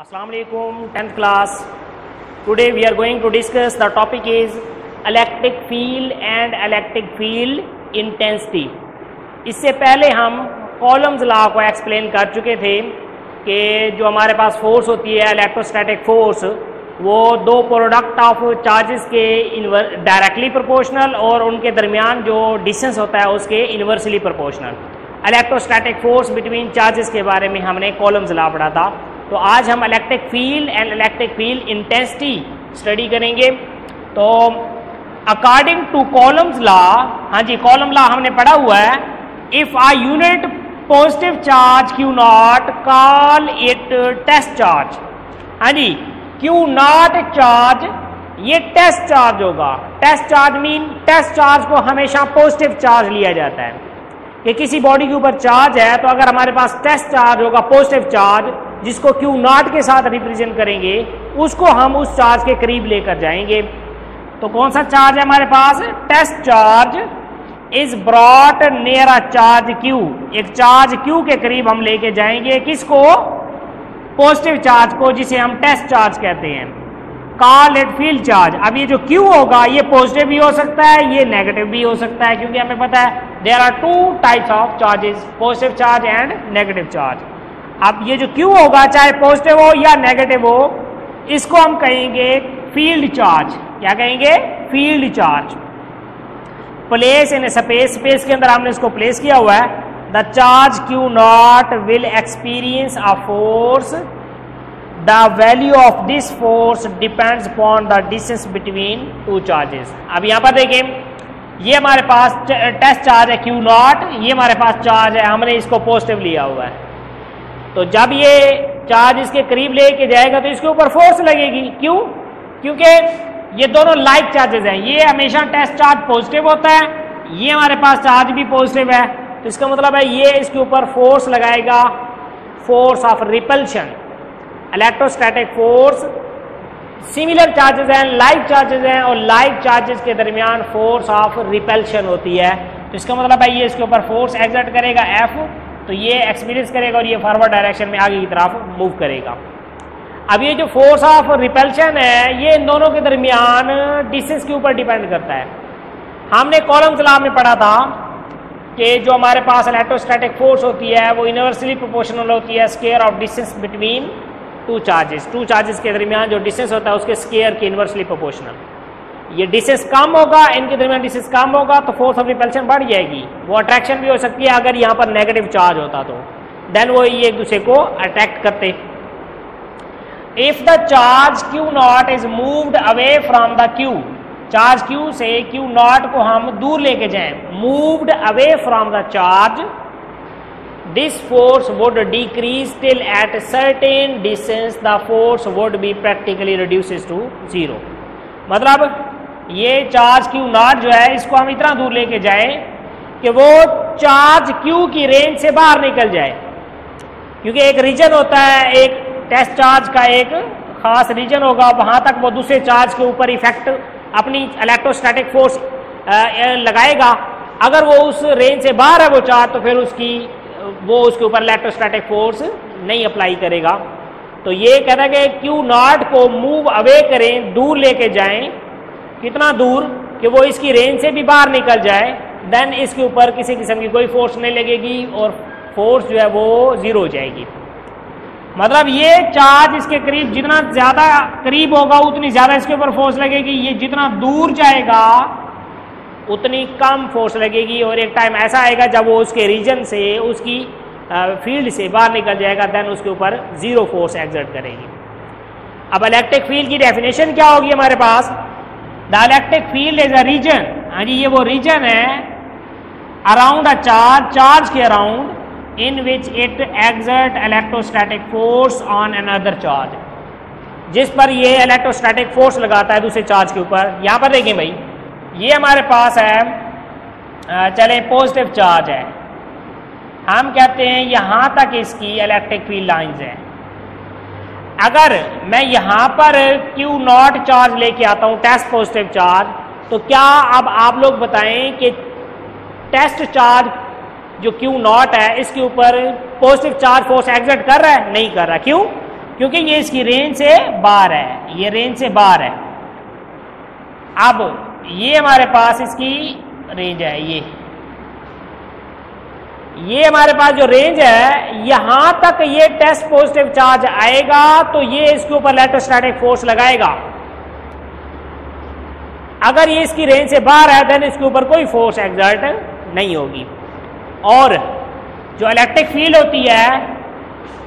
Assalamu alaikum, 10th class. Today we are going to discuss the topic is electric field and electric field intensity. इससे पहले हम columns law को explain कर चुके थे कि जो हमारे पास फोर्स होती है इलेक्ट्रोस्टैटिक फोर्स, वो दो प्रोडक्ट ऑफ चार्जेस के डायरेक्टली प्रोपोर्शनल और उनके दरमियान जो डिस्टेंस होता है उसके inversely proportional. Electrostatic force between charges के बारे में हमने कॉलम्स लॉ पढ़ा था। तो आज हम electric field and electric field intensity study करेंगे। तो अकॉर्डिंग टू कॉलम्स लॉ, हाँ जी कॉलम लॉ हमने पढ़ा हुआ है, if a unit positive charge Q not call it test charge. हाँ जी, क्यू नॉट चार्ज ये टेस्ट चार्ज होगा। Test charge mean test charge को हमेशा पॉजिटिव चार्ज लिया जाता है कि किसी बॉडी के ऊपर चार्ज है तो अगर हमारे पास टेस्ट चार्ज होगा पॉजिटिव चार्ज जिसको क्यू नॉट के साथ रिप्रेजेंट करेंगे, उसको हम उस चार्ज के करीब लेकर जाएंगे। तो कौन सा चार्ज है हमारे पास? Test charge is brought near a charge Q. एक चार्ज क्यू के करीब हम लेके जाएंगे किसको? पॉजिटिव चार्ज को, जिसे हम टेस्ट चार्ज कहते हैं। Call it field charge. अब ये जो क्यू होगा ये पॉजिटिव भी हो सकता है, ये नेगेटिव भी हो सकता है, क्योंकि हमें पता है there are two types of charges, positive charge and negative charge. अब ये जो क्यू होगा चाहे पॉजिटिव हो या नेगेटिव हो, इसको हम कहेंगे फील्ड चार्ज। क्या कहेंगे? Field charge. Place in space, space के अंदर हमने इसको प्लेस किया हुआ है। The charge Q not will experience a force, the value of this force depends upon the distance between two charges. अब यहां पर देखें, ये हमारे पास टेस्ट चार्ज है क्यू नॉट, ये हमारे पास चार्ज है, हमने इसको पॉजिटिव लिया हुआ है। तो जब ये चार्ज इसके करीब लेके जाएगा तो इसके ऊपर फोर्स लगेगी। क्यों? क्योंकि ये दोनों लाइक चार्जेस हैं। ये हमेशा टेस्ट चार्ज पॉजिटिव होता है, ये हमारे पास चार्ज भी पॉजिटिव है, तो इसका मतलब है ये इसके ऊपर फोर्स लगाएगा, force of repulsion. Electrostatic force similar charges हैं, लाइक चार्जेस हैं, और लाइक चार्जेस के दरमियान फोर्स ऑफ रिपल्शन होती है। तो इसका मतलब है ये इसके ऊपर फोर्स एक्सर्ट करेगा एफ, तो ये एक्सपीरियंस करेगा और ये फॉरवर्ड डायरेक्शन में आगे की तरफ मूव करेगा। अब ये जो फोर्स ऑफ रिपल्शन है ये इन दोनों के दरमियान डिस्टेंस के ऊपर डिपेंड करता है। हमने कॉलम्स लॉ में पढ़ा था कि जो हमारे पास इलेक्ट्रोस्टैटिक फोर्स होती है वो इनवर्सली प्रोपोर्शनल होती है square of distance between two charges. Two charges के दरमियान जो डिस्टेंस होता है उसके स्क्वायर के इनवर्सली प्रोपोर्शनल। ये डिस्टेंस कम होगा, इनके दरमियान डिस्टेंस कम होगा तो फोर्स ऑफ रिपल्शन बढ़ जाएगी। वो अट्रैक्शन भी हो सकती है अगर यहाँ पर नेगेटिव चार्ज होता तो, देन वो ये एक दूसरे को अट्रैक्ट करते। If the charge Q not is moved away from the Q, charge Q से क्यू नॉट को हम दूर लेके जाएं, moved away from the charge, this force would decrease till at certain distance the force would be practically reduces to zero. मतलब ये charge Q not जो है इसको हम इतना दूर लेके जाएं कि वो चार्ज क्यू की रेंज से बाहर निकल जाए, क्योंकि एक रीजन होता है, एक टेस्ट चार्ज का एक खास रीजन होगा, वहां तक वो दूसरे चार्ज के ऊपर इफेक्ट अपनी इलेक्ट्रोस्टैटिक फोर्स लगाएगा। अगर वो उस रेंज से बाहर है वो चार्ज, तो फिर वो उसके ऊपर इलेक्ट्रोस्टैटिक फोर्स नहीं अप्लाई करेगा। तो ये कहता है कि क्यू नॉट को मूव अवे करें, दूर लेके जाएं, कितना दूर कि वो इसकी रेंज से भी बाहर निकल जाए, देन इसके ऊपर किसी किस्म की कोई फोर्स नहीं लगेगी और फोर्स जो है वो जीरो हो जाएगी। मतलब ये चार्ज इसके करीब जितना ज्यादा करीब होगा उतनी ज्यादा इसके ऊपर फोर्स लगेगी, ये जितना दूर जाएगा उतनी कम फोर्स लगेगी, और एक टाइम ऐसा आएगा जब वो उसके रीजन से, उसकी फील्ड से बाहर निकल जाएगा, देन उसके ऊपर जीरो फोर्स एक्सर्ट करेगी। अब इलेक्ट्रिक फील्ड की डेफिनेशन क्या होगी हमारे पास? The electric field is a region, हाँ जी ये वो रीजन है अराउंड अ चार्ज, चार्ज के around, in which it exert electrostatic force on another charge, जिस पर ये इलेक्ट्रोस्टैटिक फोर्स लगाता है दूसरे चार्ज के ऊपर। यहां पर देखें भाई, ये हमारे पास है चले पॉजिटिव चार्ज है, हम कहते हैं यहां तक इसकी इलेक्ट्रिक फील्ड लाइंस है। अगर मैं यहां पर क्यू नॉट चार्ज लेके आता हूं, टेस्ट पॉजिटिव चार्ज, तो क्या अब आप लोग बताएं कि टेस्ट चार्ज जो क्यू नॉट है इसके ऊपर पॉजिटिव चार्ज फोर्स एक्सर्ट कर रहा है? नहीं कर रहा। क्यों? क्योंकि ये इसकी रेंज से बाहर है, ये रेंज से बाहर है। अब ये हमारे पास इसकी रेंज है, ये हमारे पास जो रेंज है, यहां तक ये टेस्ट पॉजिटिव चार्ज आएगा तो ये इसके ऊपर इलेक्ट्रोस्टैटिक फोर्स लगाएगा। अगर ये इसकी रेंज से बाहर है देन इसके ऊपर कोई फोर्स एक्सर्ट नहीं होगी। और जो इलेक्ट्रिक फील्ड होती है,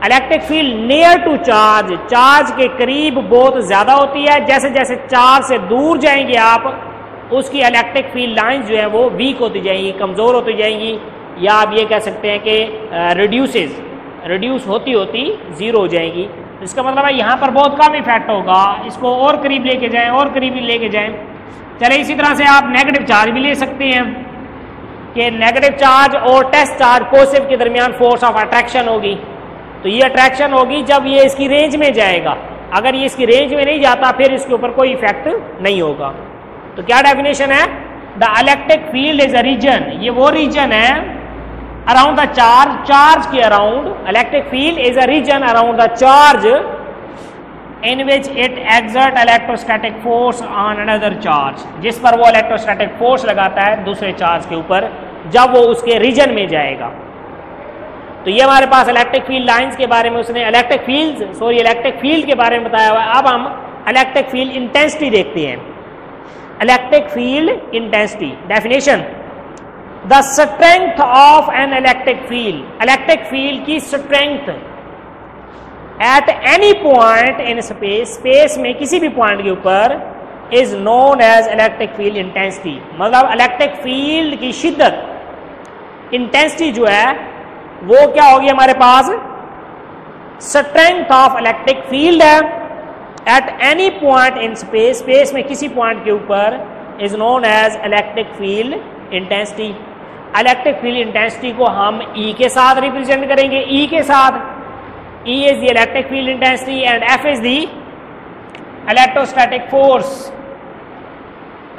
electric field near to charge, charge के करीब बहुत ज्यादा होती है। जैसे जैसे चार्ज से दूर जाएंगे आप, उसकी इलेक्ट्रिक फील्ड लाइंस जो है वो वीक होती जाएंगी, कमजोर होती जाएंगी, या आप ये कह सकते हैं कि रिड्यूस होती होती जीरो हो जाएगी। इसका मतलब है यहाँ पर बहुत कम इफेक्ट होगा। इसको और करीब लेके जाएं, और करीब लेके जाएं। चले इसी तरह से आप नेगेटिव चार्ज भी ले सकते हैं कि नेगेटिव चार्ज और टेस्ट चार्ज पॉजिटिव के दरमियान फोर्स ऑफ अट्रैक्शन होगी। तो ये अट्रैक्शन होगी जब ये इसकी रेंज में जाएगा। अगर ये इसकी रेंज में नहीं जाता फिर इसके ऊपर कोई इफेक्ट नहीं होगा। तो क्या डेफिनेशन है? The electric field is a region, ये वो रीजन है अराउंड द चार्ज, चार्ज के around. Electric field is a region around the charge in which it exert electrostatic force on another charge, जिस पर वो इलेक्ट्रोस्टैटिक फोर्स लगाता है दूसरे चार्ज के ऊपर जब वो उसके रीजन में जाएगा। तो ये हमारे पास इलेक्ट्रिक फील्ड लाइंस के बारे में उसने इलेक्ट्रिक फील्ड के बारे में बताया हुआ है। अब हम इलेक्ट्रिक फील्ड इंटेंसिटी देखते हैं। Electric field intensity definition, the strength of an electric field, electric field की strength at any point in space, space में किसी भी पॉइंट के ऊपर, is known as electric field intensity. मतलब इलेक्ट्रिक फील्ड की शिद्दत, इंटेंसिटी जो है वो क्या होगी हमारे पास? स्ट्रेंथ ऑफ इलेक्ट्रिक फील्ड है at any point in space, space में किसी पॉइंट के ऊपर, is known as electric field intensity. Electric field intensity को हम ई के साथ रिप्रेजेंट करेंगे, ई के साथ। E is the electric field intensity and F is the electrostatic force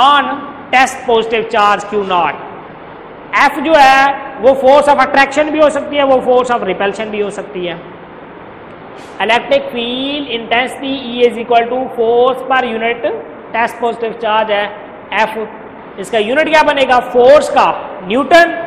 on test positive charge Q naught। F जो है वो फोर्स ऑफ अट्रैक्शन भी हो सकती है, वो फोर्स ऑफ रिपल्शन भी हो सकती है। Electric field intensity E is equal to force per unit test positive charge है F। इसका यूनिट क्या बनेगा? फोर्स का न्यूटन,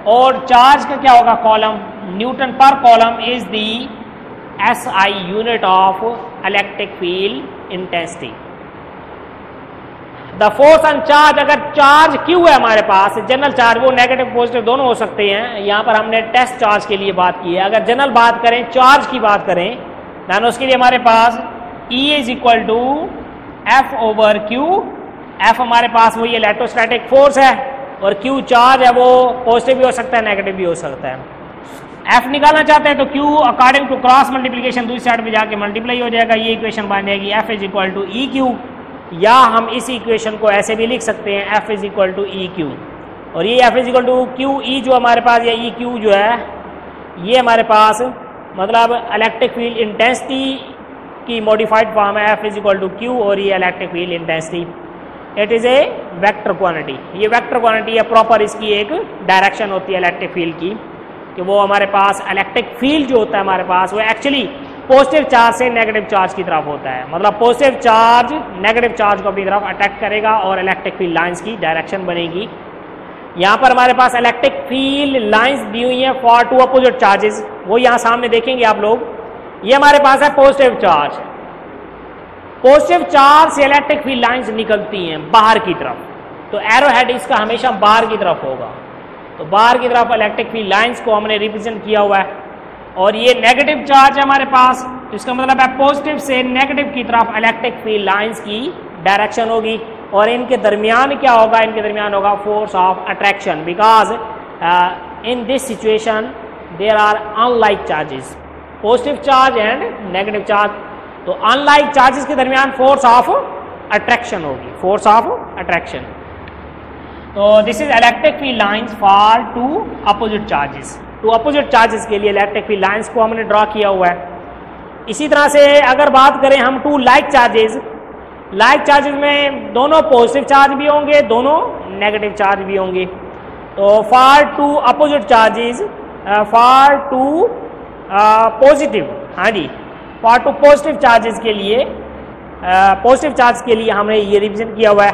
और चार्ज का क्या होगा? कॉलम। न्यूटन पर column is the SI unit of electric field intensity. The force on charge, अगर चार्ज Q है हमारे पास, जनरल चार्ज, वो नेगेटिव पॉजिटिव दोनों हो सकते हैं। यहां पर हमने टेस्ट चार्ज के लिए बात की है। अगर जनरल बात करें, चार्ज की बात करें, ना उसके लिए हमारे पास E is equal to F over Q। F हमारे पास वही इलेक्ट्रोस्टैटिक फोर्स है, और Q चार्ज है, वो पॉजिटिव भी हो सकता है, नेगेटिव भी हो सकता है। F निकालना चाहते हैं तो Q according to cross multiplication दूसरी साइड पे जाके मल्टीप्लाई हो जाएगा, ये इक्वेशन बन जाएगी F is equal to E Q. या हम इस इक्वेशन को ऐसे भी लिख सकते हैं F is equal to E Q, और ये F is equal to Q E जो हमारे पास, या ई क्यू जो है, ये हमारे पास मतलब इलेक्ट्रिक फील्ड इंटेंसिटी की मॉडिफाइड फॉर्म है F is equal to Q, और ये electric field intensity it is a vector quantity. ये वेक्टर क्वांटिटी है, प्रॉपर इसकी एक डायरेक्शन होती है इलेक्ट्रिक फील्ड की, कि वो हमारे पास इलेक्ट्रिक फील्ड जो होता है हमारे पास, वो एक्चुअली पॉजिटिव चार्ज से नेगेटिव चार्ज की तरफ होता है। मतलब पॉजिटिव चार्ज नेगेटिव चार्ज को अपनी तरफ अट्रैक्ट करेगा और इलेक्ट्रिक फील्ड लाइंस की डायरेक्शन बनेगी। यहाँ पर हमारे पास इलेक्ट्रिक फील्ड लाइंस दी हुई है फॉर टू अपोजिट चार्जेस, वो यहाँ सामने देखेंगे आप लोग। ये हमारे पास है पॉजिटिव चार्ज, पॉजिटिव चार्ज से इलेक्ट्रिक फील्ड लाइंस निकलती हैं बाहर की तरफ, तो एरो हेड इसका हमेशा बाहर की तरफ होगा। तो बाहर की तरफ इलेक्ट्रिक फील्ड लाइंस को हमने रिप्रेजेंट किया हुआ है, और ये नेगेटिव चार्ज है हमारे पास, इसका मतलब है पॉजिटिव से नेगेटिव की तरफ इलेक्ट्रिक फील्ड लाइंस की डायरेक्शन होगी, और इनके दरमियान क्या होगा? इनके दरमियान होगा force of attraction, because in this situation there are unlike charges, positive charge and negative charge. तो अनलाइक चार्जेस के दरमियान फोर्स ऑफ अट्रैक्शन होगी, फोर्स ऑफ अट्रैक्शन। तो this is electric field lines for two opposite charges. Two opposite charges के लिए electric field lines को हमने draw किया हुआ है। इसी तरह से अगर बात करें हम two like charges, like charges में दोनों पॉजिटिव चार्ज भी होंगे, दोनों नेगेटिव चार्ज भी होंगे। तो for two opposite charges, for two positive, हाँ जी, पार्ट 2 पॉजिटिव चार्जेस के लिए, पॉजिटिव चार्ज के लिए हमने ये रिविजन किया हुआ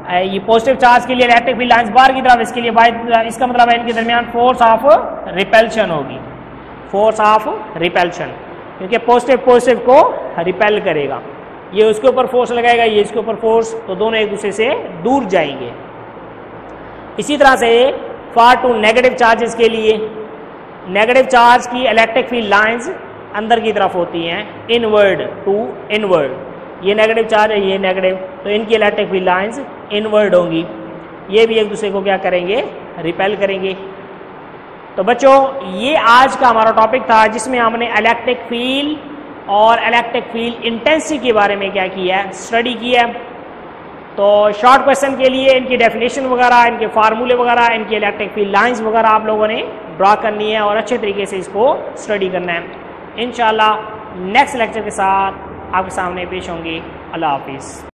है। ये पॉजिटिव चार्ज के लिए इलेक्ट्रिक फील्ड लाइंस बाहर की तरफ, इसके लिए इसका मतलब है इनके दरमियान फोर्स ऑफ रिपल्शन होगी, फोर्स ऑफ रिपल्शन, क्योंकि पॉजिटिव को रिपेल करेगा, ये उसके ऊपर फोर्स लगाएगा, ये इसके ऊपर फोर्स, तो दोनों एक दूसरे से दूर जाएंगे। इसी तरह से पार्ट 2 नेगेटिव चार्जेस के लिए, नेगेटिव चार्ज की इलेक्ट्रिक फील्ड लाइंस अंदर की तरफ होती हैं, इनवर्ड टू इनवर्ड, ये नेगेटिव चार्ज है, ये नेगेटिव, तो इनकी इलेक्ट्रिक फील्ड लाइंस इनवर्ड होंगी, ये भी एक दूसरे को क्या करेंगे, रिपेल करेंगे। तो बच्चों ये आज का हमारा टॉपिक था जिसमें हमने इलेक्ट्रिक फील्ड और इलेक्ट्रिक फील्ड इंटेंसिटी के बारे में क्या किया है, स्टडी किया है। तो शॉर्ट क्वेश्चन के लिए इनकी डेफिनेशन वगैरह, इनके फार्मूले वगैरह, इनकी इलेक्ट्रिक फील्ड लाइंस वगैरह आप लोगों ने ड्रा करनी है और अच्छे तरीके से इसको स्टडी करना है। इंशाल्लाह नेक्स्ट लेक्चर के साथ आपके सामने पेश होंगे। अल्लाह हाफिज़।